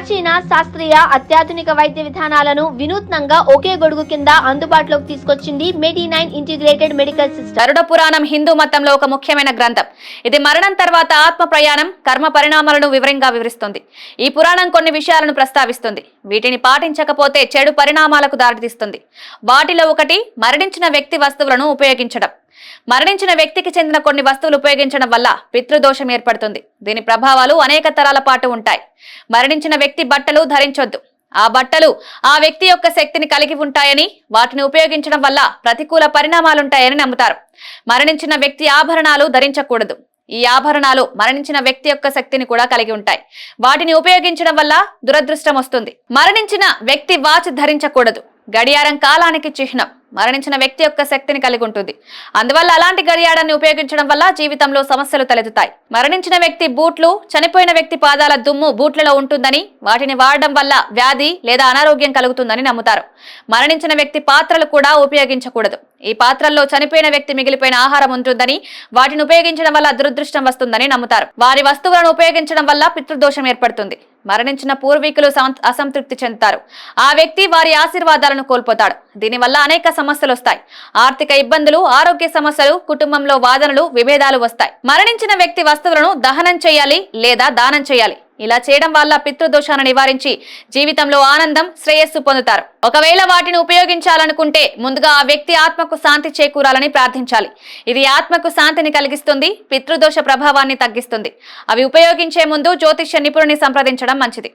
ప్రాచీన శాస్త్రీయ అత్యాధునిక వైద్య విధానాలను వినూత్నంగా ఒకే గొడుగు కింద అందుబాటులోకి తీసుకొచ్చింది మెడి9 ఇంటిగ్రేటెడ్ మెడికల్ సిస్టమ్. గరుడ పురాణం హిందూ మతంలో ఒక ముఖ్యమైన గ్రంథం. ఇది మరణం తర్వాత ఆత్మ ప్రయాణం, కర్మ పరిణామాలను వివరంగా వివరిస్తుంది. ఈ పురాణం కొన్ని విషయాలను ప్రస్తావిస్తుంది. వీటిని పాటించకపోతే చెడు పరిణామాలకు దారితీస్తుంది. వాటిలో ఒకటి మరణించిన వ్యక్తి వస్తువులను ఉపయోగించడం. మరణించిన వ్యక్తికి చెందిన కొన్ని వస్తువులు ఉపయోగించడం వల్ల పితృదోషం ఏర్పడుతుంది. దీని ప్రభావాలు అనేక తరాల పాటు ఉంటాయి. మరణించిన వ్యక్తి బట్టలు ధరించొద్దు. ఆ బట్టలు ఆ వ్యక్తి యొక్క శక్తిని కలిగి ఉంటాయని, వాటిని ఉపయోగించడం వల్ల ప్రతికూల పరిణామాలుంటాయని నమ్ముతారు. మరణించిన వ్యక్తి ఆభరణాలు ధరించకూడదు. ఈ ఆభరణాలు మరణించిన వ్యక్తి యొక్క శక్తిని కూడా కలిగి ఉంటాయి. వాటిని ఉపయోగించడం వల్ల దురదృష్టం వస్తుంది. మరణించిన వ్యక్తి వాచ్ ధరించకూడదు. గడియారం కాలానికి చిహ్నం. మరణించిన వ్యక్తి యొక్క శక్తిని కలిగి ఉంటుంది. అందువల్ల అలాంటి గడియారాన్ని ఉపయోగించడం వల్ల జీవితంలో సమస్యలు తలెత్తుతాయి. మరణించిన వ్యక్తి బూట్లు, చనిపోయిన వ్యక్తి పాదాల దుమ్ము బూట్లలో ఉంటుందని, వాటిని వాడడం వల్ల వ్యాధి లేదా అనారోగ్యం కలుగుతుందని నమ్ముతారు. మరణించిన వ్యక్తి పాత్రలు కూడా ఉపయోగించకూడదు. ఈ పాత్రల్లో చనిపోయిన వ్యక్తి మిగిలిపోయిన ఆహారం ఉంటుందని, వాటిని ఉపయోగించడం వల్ల దురదృష్టం వస్తుందని నమ్ముతారు. వారి వస్తువులను ఉపయోగించడం వల్ల పితృదోషం ఏర్పడుతుంది. మరణించిన పూర్వీకులు అసంతృప్తి చెందుతారు. ఆ వ్యక్తి వారి ఆశీర్వాదాలను కోల్పోతాడు. దీనివల్ల అనేక సమస్యలు వస్తాయి. ఆర్థిక ఇబ్బందులు, ఆరోగ్య సమస్యలు, కుటుంబంలో వాదనలు, విభేదాలు వస్తాయి. మరణించిన వ్యక్తి వస్తువులను దహనం చేయాలి లేదా దానం చేయాలి. ఇలా చేయడం వల్ల పితృదోషాన్ని నివారించి జీవితంలో ఆనందం, శ్రేయస్సు పొందుతారు. ఒకవేళ వాటిని ఉపయోగించాలనుకుంటే ముందుగా ఆ వ్యక్తి ఆత్మకు శాంతి చేకూరాలని ప్రార్థించాలి. ఇది ఆత్మకు శాంతిని కలిగిస్తుంది, పితృదోష ప్రభావాన్ని తగ్గిస్తుంది. అవి ఉపయోగించే ముందు జ్యోతిష్య నిపుణుని సంప్రదించడం మంచిది.